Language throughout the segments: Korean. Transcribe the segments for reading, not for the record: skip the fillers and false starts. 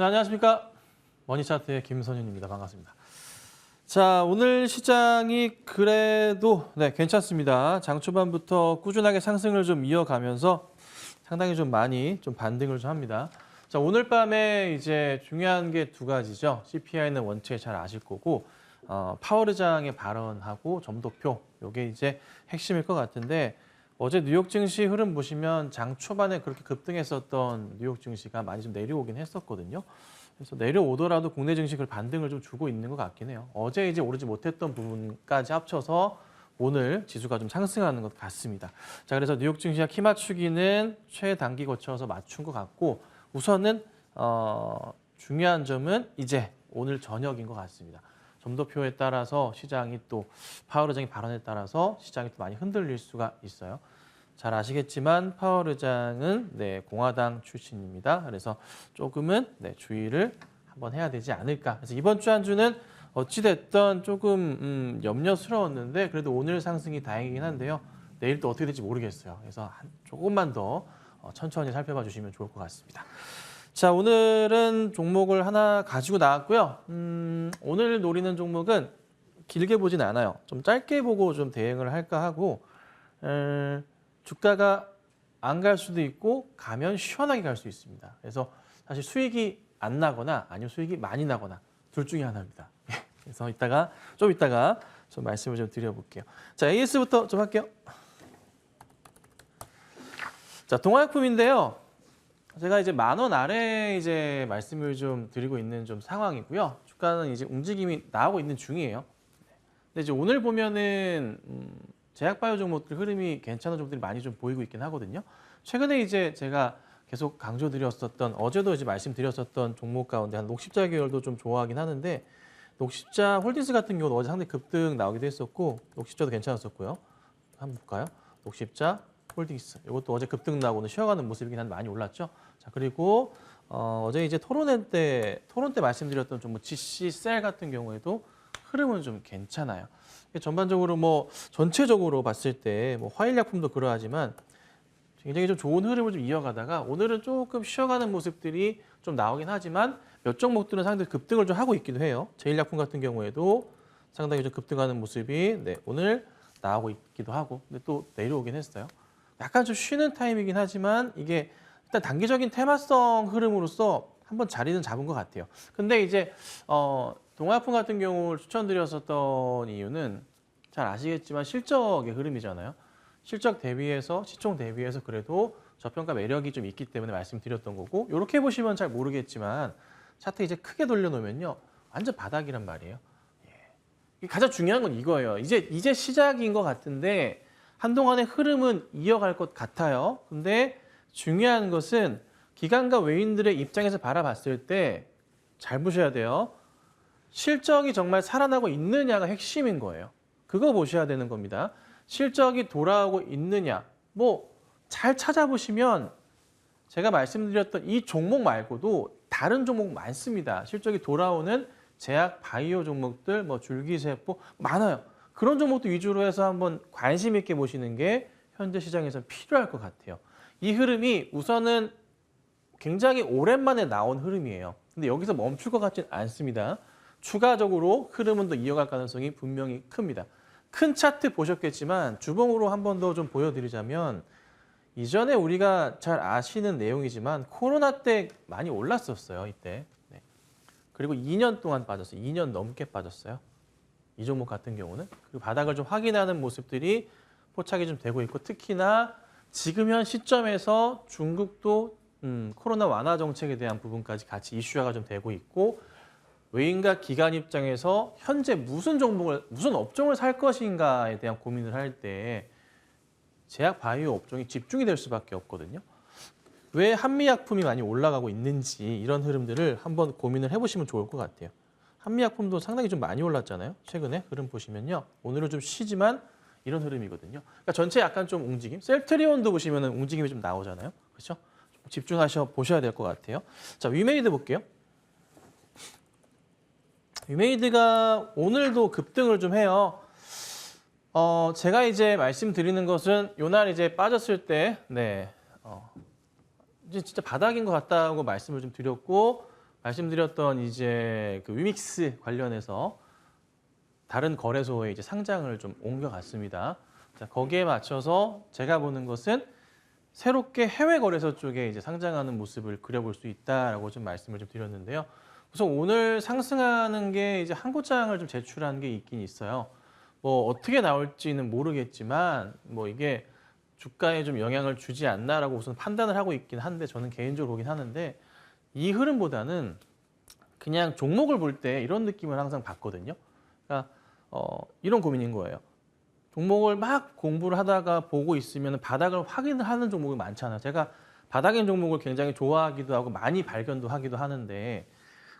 네, 안녕하십니까. 머니차트의 김선윤입니다. 반갑습니다. 자, 오늘 시장이 그래도 괜찮습니다. 장 초반부터 꾸준하게 상승을 좀 이어가면서 상당히 좀 많이 좀 반등을 좀 합니다. 자, 오늘 밤에 이제 중요한 게 두 가지죠. CPI는 원체 잘 아실 거고, 파월 의장의 발언하고 점도표, 이게 이제 핵심일 것 같은데, 어제 뉴욕 증시 흐름 보시면 장 초반에 그렇게 급등했었던 뉴욕 증시가 많이 좀 내려오긴 했었거든요. 그래서 내려오더라도 국내 증시가 반등을 좀 주고 있는 것 같긴 해요. 어제 이제 오르지 못했던 부분까지 합쳐서 오늘 지수가 좀 상승하는 것 같습니다. 자, 그래서 뉴욕 증시와 키 맞추기는 최단기 거쳐서 맞춘 것 같고, 우선은 중요한 점은 이제 오늘 저녁인 것 같습니다. 점도표에 따라서 시장이 또 파월 의장의 발언에 따라서 시장이 또 많이 흔들릴 수가 있어요. 잘 아시겠지만 파월 의장은 공화당 출신입니다. 그래서 조금은 주의를 한번 해야 되지 않을까. 그래서 이번 주 한 주는 어찌됐든 조금 염려스러웠는데 그래도 오늘 상승이 다행이긴 한데요. 내일 또 어떻게 될지 모르겠어요. 그래서 조금만 더 천천히 살펴봐 주시면 좋을 것 같습니다. 자, 오늘은 종목을 하나 가지고 나왔고요. 오늘 노리는 종목은 길게 보진 않아요. 좀 짧게 보고 좀 대응을 할까 하고 주가가 안 갈 수도 있고 가면 시원하게 갈 수 있습니다. 그래서 사실 수익이 안 나거나 아니면 수익이 많이 나거나 둘 중에 하나입니다. 그래서 좀 이따가 좀 말씀을 좀 드려볼게요. 자, AS부터 좀 할게요. 자, 동화약품인데요. 제가 이제 10,000원 아래 이제 말씀을 좀 드리고 있는 좀 상황이고요. 주가는 이제 움직임이 나오고 있는 중이에요. 근데 이제 오늘 보면은 제약바이오 종목들 흐름이 괜찮은 종목들이 많이 좀 보이고 있긴 하거든요. 최근에 이제 제가 계속 강조드렸었던 어제도 이제 말씀드렸었던 종목 가운데 한 녹십자 계열도 좀 좋아하긴 하는데 녹십자 홀딩스 같은 경우는 어제 상당히 급등 나오기도 했었고 녹십자도 괜찮았었고요. 한번 볼까요? 녹십자 홀딩스 이것도 어제 급등 나오고는 쉬어가는 모습이긴 한데 많이 올랐죠. 자, 그리고 어제 이제 토론 때 말씀드렸던 좀 GC셀 같은 경우에도 흐름은 좀 괜찮아요. 전반적으로 뭐 전체적으로 봤을 때 뭐 화일약품도 그러하지만 굉장히 좀 좋은 흐름을 좀 이어가다가 오늘은 조금 쉬어가는 모습들이 좀 나오긴 하지만 몇 종목들은 상당히 급등을 좀 하고 있기도 해요. 제일약품 같은 경우에도 상당히 좀 급등하는 모습이 오늘 나오고 있기도 하고 근데 또 내려오긴 했어요. 약간 좀 쉬는 타임이긴 하지만 이게 일단 단기적인 테마성 흐름으로서 한번 자리는 잡은 것 같아요. 근데 이제 동화약품 같은 경우를 추천드렸었던 이유는 잘 아시겠지만 실적의 흐름이잖아요. 실적 대비해서 시총 대비해서 그래도 저평가 매력이 좀 있기 때문에 말씀드렸던 거고 이렇게 보시면 잘 모르겠지만 차트 이제 크게 돌려놓으면요 완전 바닥이란 말이에요. 예. 가장 중요한 건 이거예요. 이제 시작인 것 같은데 한동안의 흐름은 이어갈 것 같아요. 근데 중요한 것은 기관과 외인들의 입장에서 바라봤을 때 잘 보셔야 돼요. 실적이 정말 살아나고 있느냐가 핵심인 거예요. 그거 보셔야 되는 겁니다. 실적이 돌아오고 있느냐. 뭐 잘 찾아보시면 제가 말씀드렸던 이 종목 말고도 다른 종목 많습니다. 실적이 돌아오는 제약, 바이오 종목들, 뭐 줄기세포 많아요. 그런 종목도 위주로 해서 한번 관심 있게 보시는 게 현재 시장에서 필요할 것 같아요. 이 흐름이 우선은 굉장히 오랜만에 나온 흐름이에요. 근데 여기서 멈출 것 같지는 않습니다. 추가적으로 흐름은 더 이어갈 가능성이 분명히 큽니다. 큰 차트 보셨겠지만 주봉으로 한 번 더 좀 보여드리자면 이전에 우리가 잘 아시는 내용이지만 코로나 때 많이 올랐었어요. 이때. 그리고 2년 동안 빠졌어요. 2년 넘게 빠졌어요. 이 종목 같은 경우는. 그리고 바닥을 좀 확인하는 모습들이 포착이 좀 되고 있고 특히나 지금 현 시점에서 중국도 코로나 완화 정책에 대한 부분까지 같이 이슈화가 좀 되고 있고 외인과 기관 입장에서 현재 무슨 업종을 살 것인가에 대한 고민을 할 때 제약 바이오 업종이 집중이 될 수밖에 없거든요. 왜 한미약품이 많이 올라가고 있는지 이런 흐름들을 한번 고민을 해보시면 좋을 것 같아요. 한미약품도 상당히 좀 많이 올랐잖아요. 최근에 흐름 보시면요. 오늘은 좀 쉬지만 이런 흐름이거든요. 그러니까 전체 약간 좀 움직임. 셀트리온도 보시면 움직임이 좀 나오잖아요. 그렇죠? 집중하셔 보셔야 될 것 같아요. 자, 위메이드 볼게요. 위메이드가 오늘도 급등을 좀 해요. 제가 이제 말씀드리는 것은 요날 이제 빠졌을 때, 이제 진짜 바닥인 것 같다고 말씀을 좀 드렸고 말씀드렸던 이제 그 위믹스 관련해서 다른 거래소에 이제 상장을 좀 옮겨갔습니다. 자, 거기에 맞춰서 제가 보는 것은 새롭게 해외 거래소 쪽에 이제 상장하는 모습을 그려볼 수 있다라고 좀 말씀을 좀 드렸는데요. 우선 오늘 상승하는 게 이제 한고장을 좀 제출한 게 있긴 있어요. 뭐 어떻게 나올지는 모르겠지만 뭐 이게 주가에 좀 영향을 주지 않나라고 우선 판단을 하고 있긴 한데 저는 개인적으로 보긴 하는데 이 흐름보다는 그냥 종목을 볼 때 이런 느낌을 항상 받거든요. 그러니까 이런 고민인 거예요. 종목을 막 공부를 하다가 보고 있으면 바닥을 확인을 하는 종목이 많잖아요. 제가 바닥인 종목을 굉장히 좋아하기도 하고 많이 발견도 하기도 하는데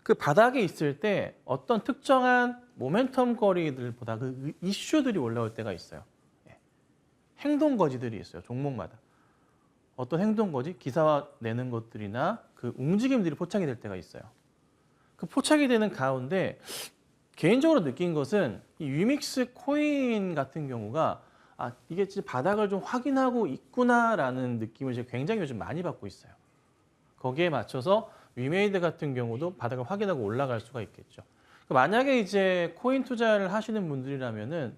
그 바닥에 있을 때 어떤 특정한 모멘텀 거리들보다 그 이슈들이 올라올 때가 있어요. 행동거지들이 있어요. 종목마다. 어떤 행동거지, 기사 내는 것들이나 그 움직임들이 포착이 될 때가 있어요. 그 포착이 되는 가운데 개인적으로 느낀 것은 이 위믹스 코인 같은 경우가 이게 진짜 바닥을 좀 확인하고 있구나라는 느낌을 제가 굉장히 요즘 많이 받고 있어요. 거기에 맞춰서 위메이드 같은 경우도 바닥을 확인하고 올라갈 수가 있겠죠. 만약에 이제 코인 투자를 하시는 분들이라면은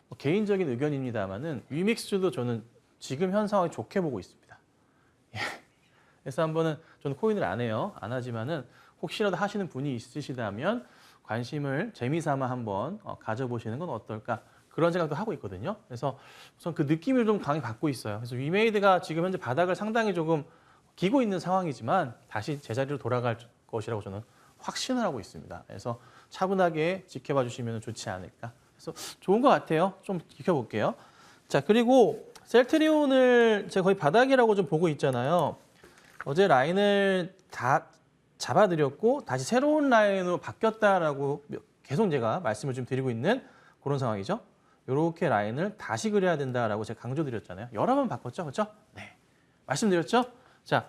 뭐 개인적인 의견입니다만은 위믹스도 저는 지금 현 상황이 좋게 보고 있습니다. 그래서 한번은 저는 코인을 안 해요. 안 하지만은 혹시라도 하시는 분이 있으시다면 관심을 재미삼아 한번 가져보시는 건 어떨까 그런 생각도 하고 있거든요. 그래서 우선 그 느낌을 좀 강하게 받고 있어요. 그래서 위메이드가 지금 현재 바닥을 상당히 조금 기고 있는 상황이지만 다시 제자리로 돌아갈 것이라고 저는 확신을 하고 있습니다. 그래서 차분하게 지켜봐 주시면 좋지 않을까. 그래서 좋은 것 같아요. 좀 지켜볼게요. 자, 그리고 셀트리온을 제가 거의 바닥이라고 좀 보고 있잖아요. 어제 라인을 다 잡아드렸고 다시 새로운 라인으로 바뀌었다라고 계속 제가 말씀을 좀 드리고 있는 그런 상황이죠. 이렇게 라인을 다시 그려야 된다라고 제가 강조드렸잖아요. 여러 번 바꿨죠, 그렇죠? 네, 말씀드렸죠. 자,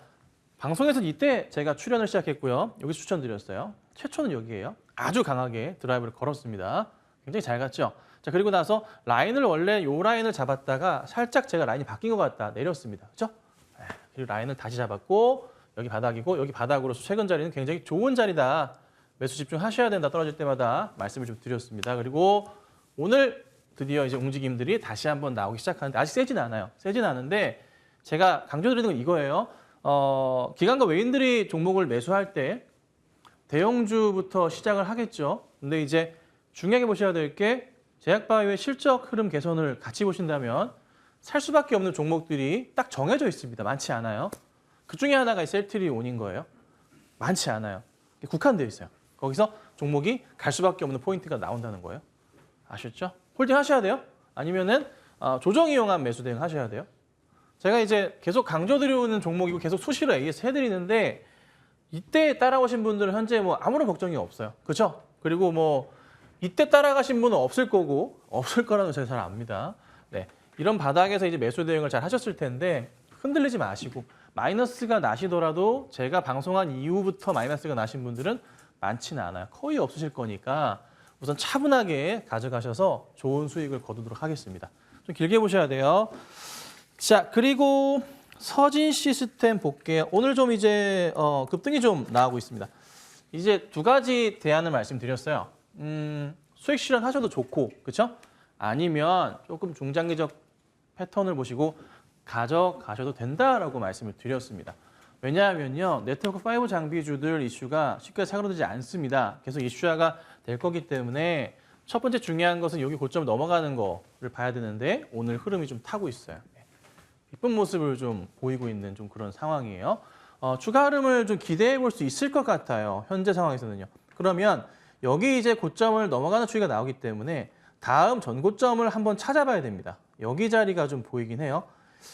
방송에서 이때 제가 출연을 시작했고요. 여기서 추천드렸어요. 최초는 여기예요. 아주 강하게 드라이브를 걸었습니다. 굉장히 잘 갔죠. 자, 그리고 나서 라인을 원래 요 라인을 잡았다가 살짝 제가 라인이 바뀐 것 같다 내렸습니다. 그렇죠? 그리고 라인을 다시 잡았고 여기 바닥이고 여기 바닥으로서 최근 자리는 굉장히 좋은 자리다. 매수 집중하셔야 된다. 떨어질 때마다 말씀을 좀 드렸습니다. 그리고 오늘 드디어 이제 움직임들이 다시 한번 나오기 시작하는데 아직 세진 않아요. 세진 않은데 제가 강조드리는 건 이거예요. 기관과 외인들이 종목을 매수할 때 대형주부터 시작을 하겠죠. 근데 이제 중요하게 보셔야 될 게 제약바이오의 실적 흐름 개선을 같이 보신다면 살 수밖에 없는 종목들이 딱 정해져 있습니다. 많지 않아요. 그 중에 하나가 셀트리온인 거예요. 많지 않아요. 국한되어 있어요. 거기서 종목이 갈 수밖에 없는 포인트가 나온다는 거예요. 아셨죠? 홀딩 하셔야 돼요. 아니면은 조정 이용한 매수 대응 하셔야 돼요. 제가 이제 계속 강조드리는 종목이고 계속 수시로 AS 해드리는데 이때 따라오신 분들은 현재 뭐 아무런 걱정이 없어요. 그렇죠? 그리고 뭐 이때 따라가신 분은 없을 거고 없을 거라는 제가 잘 압니다. 네, 이런 바닥에서 이제 매수 대응을 잘 하셨을 텐데 흔들리지 마시고 마이너스가 나시더라도 제가 방송한 이후부터 마이너스가 나신 분들은 많지는 않아요. 거의 없으실 거니까 우선 차분하게 가져가셔서 좋은 수익을 거두도록 하겠습니다. 좀 길게 보셔야 돼요. 자, 그리고 서진 시스템 볼게요. 오늘 좀 이제 급등이 좀 나오고 있습니다. 이제 두 가지 대안을 말씀드렸어요. 수익 실현하셔도 좋고, 그렇죠? 아니면 조금 중장기적 패턴을 보시고 가져가셔도 된다라고 말씀을 드렸습니다. 왜냐하면요, 네트워크 5 장비주들 이슈가 쉽게 사그러들지 않습니다. 계속 이슈화가 될 거기 때문에 첫 번째 중요한 것은 여기 고점을 넘어가는 거를 봐야 되는데 오늘 흐름이 좀 타고 있어요. 이쁜 모습을 좀 보이고 있는 좀 그런 상황이에요. 추가 흐름을 좀 기대해 볼 수 있을 것 같아요. 현재 상황에서는요. 그러면 여기 이제 고점을 넘어가는 추이가 나오기 때문에 다음 전고점을 한번 찾아봐야 됩니다. 여기 자리가 좀 보이긴 해요.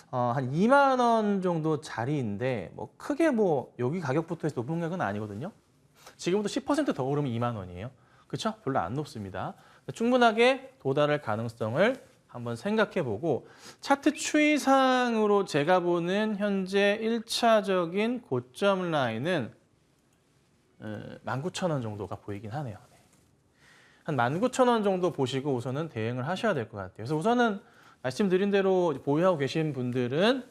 한 2만 원 정도 자리인데 뭐 크게 뭐 여기 가격부터 해서 높은 가격은 아니거든요. 지금부터 10%더 오르면 2만 원이에요. 그렇죠? 별로 안 높습니다. 충분하게 도달할 가능성을 한번 생각해보고 차트 추이상으로 제가 보는 현재 1차적인 고점 라인은 19,000원 정도가 보이긴 하네요. 한 19,000원 정도 보시고 우선은 대응을 하셔야 될 것 같아요. 그래서 우선은 말씀드린 대로 보유하고 계신 분들은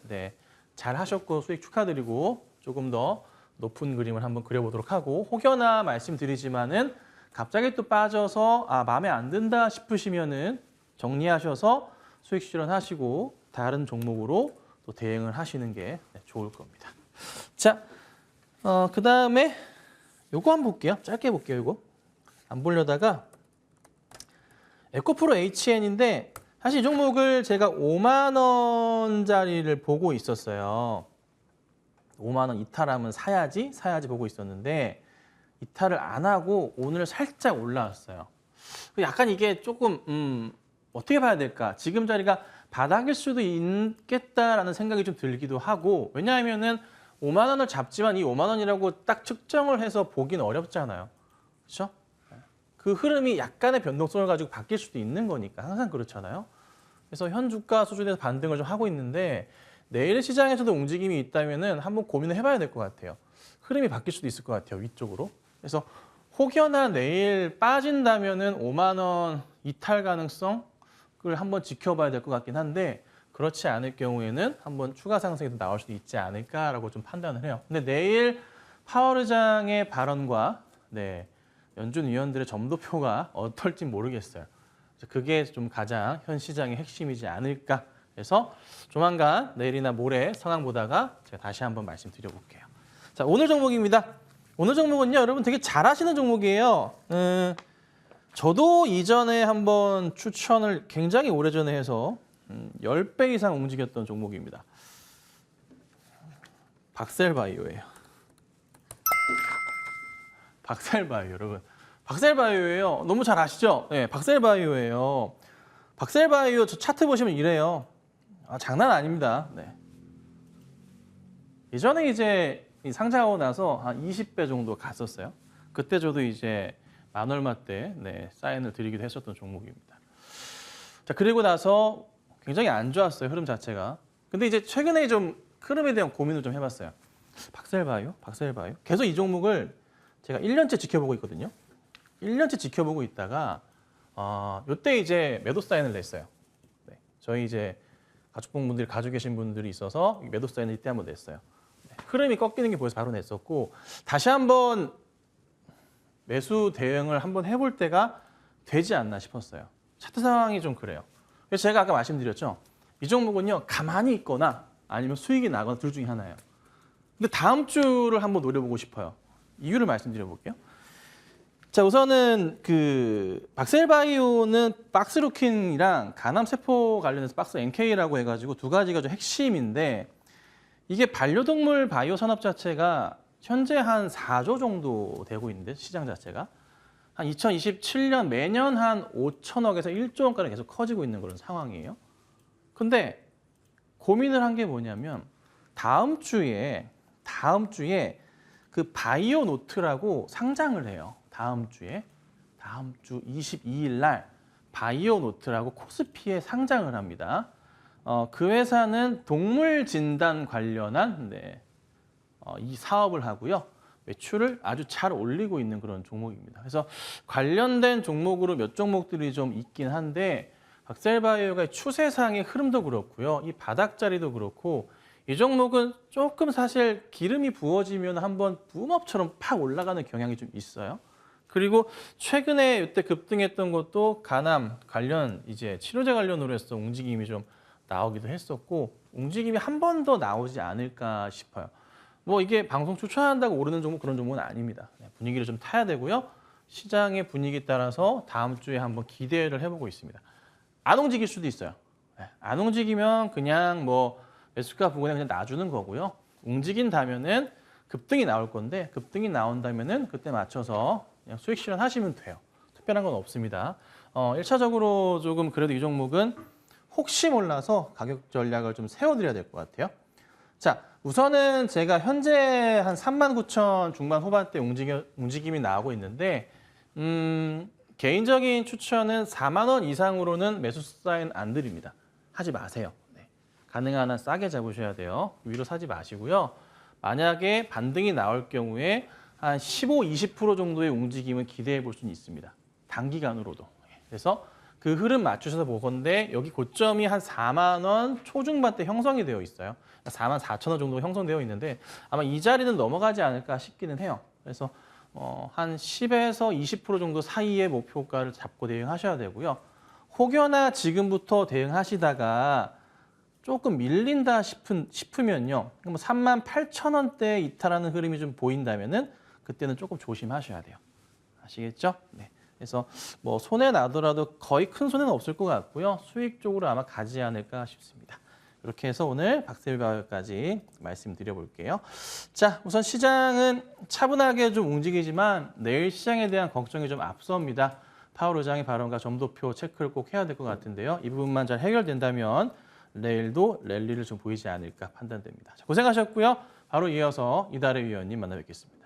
잘 하셨고 수익 축하드리고 조금 더 높은 그림을 한번 그려보도록 하고 혹여나 말씀드리지만은 갑자기 또 빠져서 마음에 안 든다 싶으시면은 정리하셔서 수익 실현하시고 다른 종목으로 또 대응을 하시는 게 좋을 겁니다. 자, 그다음에 요거 한번 볼게요. 짧게 볼게요. 요거 안 보려다가 에코프로 HN인데 사실 이 종목을 제가 5만 원짜리를 보고 있었어요. 5만 원 이탈하면 사야지 보고 있었는데 이탈을 안 하고 오늘 살짝 올라왔어요. 약간 이게 조금 어떻게 봐야 될까? 지금 자리가 바닥일 수도 있겠다라는 생각이 좀 들기도 하고 왜냐하면은 5만 원을 잡지만 이 5만 원이라고 딱 측정을 해서 보긴 어렵잖아요. 그렇죠? 그 흐름이 약간의 변동성을 가지고 바뀔 수도 있는 거니까 항상 그렇잖아요. 그래서 현 주가 수준에서 반등을 좀 하고 있는데 내일 시장에서도 움직임이 있다면은 한번 고민을 해봐야 될 것 같아요. 흐름이 바뀔 수도 있을 것 같아요. 위쪽으로. 그래서 혹여나 내일 빠진다면은 5만 원 이탈 가능성을 한번 지켜봐야 될 것 같긴 한데 그렇지 않을 경우에는 한번 추가 상승이 나올 수도 있지 않을까라고 좀 판단을 해요. 근데 내일 파월 의장의 발언과 연준 위원들의 점도표가 어떨지 모르겠어요. 그게 좀 가장 현 시장의 핵심이지 않을까 해서 조만간 내일이나 모레 상황 보다가 제가 다시 한번 말씀드려볼게요. 자, 오늘 종목입니다. 오늘 종목은요, 여러분 되게 잘 아시는 종목이에요. 저도 이전에 한번 추천을 굉장히 오래전에 해서 10배 이상 움직였던 종목입니다. 박셀바이오예요. 박셀바이오 여러분. 박셀바이오예요. 너무 잘 아시죠? 네, 박셀바이오예요. 박셀바이오 저 차트 보시면 이래요. 장난 아닙니다. 네. 예전에 이제 상장하고 나서 한 20배 정도 갔었어요. 그때 저도 이제 만 얼마 때 사인을 드리기도 했었던 종목입니다. 자, 그리고 나서 굉장히 안 좋았어요. 흐름 자체가. 근데 이제 최근에 좀 흐름에 대한 고민을 좀 해봤어요. 박셀바이오? 계속 이 종목을 제가 1년째 지켜보고 있거든요. 1년째 지켜보고 있다가 요때 이제 매도 사인을 냈어요. 네, 저희 이제 가족분들이 가지고 계신 분들이 있어서 매도 사인을 이때 한번 냈어요. 흐름이 꺾이는 게 보여서 바로 냈었고 다시 한번 매수 대응을 한번 해볼 때가 되지 않나 싶었어요. 차트 상황이 좀 그래요. 그래서 제가 아까 말씀드렸죠. 이 종목은요. 가만히 있거나 아니면 수익이 나거나 둘 중에 하나예요. 근데 다음 주를 한번 노려보고 싶어요. 이유를 말씀드려볼게요. 자, 우선은 그 박셀바이오는 박스루킨이랑 간암세포 관련해서 박스 NK라고 해가지고 두 가지가 좀 핵심인데 이게 반려동물 바이오 산업 자체가 현재 한 4조 정도 되고 있는데 시장 자체가 한 2027년 매년 한 5천억에서 1조 원가량 계속 커지고 있는 그런 상황이에요. 근데 고민을 한 게 뭐냐면 다음 주에 그 바이오 노트라고 상장을 해요. 다음 주 22일 날 바이오 노트라고 코스피에 상장을 합니다. 그 회사는 동물 진단 관련한 이 사업을 하고요. 매출을 아주 잘 올리고 있는 그런 종목입니다. 그래서 관련된 종목으로 몇 종목들이 좀 있긴 한데 박셀바이오가 추세상의 흐름도 그렇고요. 이 바닥자리도 그렇고 이 종목은 조금 사실 기름이 부어지면 한번 붐업처럼 팍 올라가는 경향이 좀 있어요. 그리고 최근에 이때 급등했던 것도 간암 관련 이제 치료제 관련으로 해서 움직임이 좀 나오기도 했었고 움직임이 한 번 더 나오지 않을까 싶어요. 뭐 이게 방송 추천한다고 오르는 종목 그런 종목은 아닙니다. 분위기를 좀 타야 되고요. 시장의 분위기에 따라서 다음 주에 한번 기대를 해보고 있습니다. 안 움직일 수도 있어요. 안 움직이면 그냥 뭐 매수가 부근에 그냥 놔주는 거고요. 움직인다면은 급등이 나올 건데 급등이 나온다면은 그때 맞춰서 그냥 수익 실현하시면 돼요. 특별한 건 없습니다. 1차적으로 조금 그래도 이 종목은 혹시 몰라서 가격 전략을 좀 세워드려야 될 것 같아요. 자, 우선은 제가 현재 한 39,000 중반 후반대 움직임이 나오고 있는데 개인적인 추천은 4만 원 이상으로는 매수 사인 안 드립니다. 하지 마세요. 가능한 한 싸게 잡으셔야 돼요. 위로 사지 마시고요. 만약에 반등이 나올 경우에 한 15, 20% 정도의 움직임은 기대해 볼 수는 있습니다. 단기간으로도. 그래서 그 흐름 맞추셔서 보건데 여기 고점이 한 4만 원 초중반대 형성이 되어 있어요. 4만 4천 원 정도 형성되어 있는데 아마 이 자리는 넘어가지 않을까 싶기는 해요. 그래서 한 10에서 20% 정도 사이의 목표가를 잡고 대응하셔야 되고요. 혹여나 지금부터 대응하시다가 조금 밀린다 싶으면요. 3만 8천 원대 이탈하는 흐름이 좀 보인다면은 그때는 조금 조심하셔야 돼요. 아시겠죠? 네. 그래서 뭐 손해 나더라도 거의 큰 손해는 없을 것 같고요. 수익 쪽으로 아마 가지 않을까 싶습니다. 이렇게 해서 오늘 박셀바이오까지 말씀드려 볼게요. 자, 우선 시장은 차분하게 좀 움직이지만 내일 시장에 대한 걱정이 좀 앞섭니다. 파월 의장의 발언과 점도표 체크를 꼭 해야 될 것 같은데요. 이 부분만 잘 해결된다면 내일도 랠리를 좀 보이지 않을까 판단됩니다. 자, 고생하셨고요. 바로 이어서 이달의 위원님 만나 뵙겠습니다.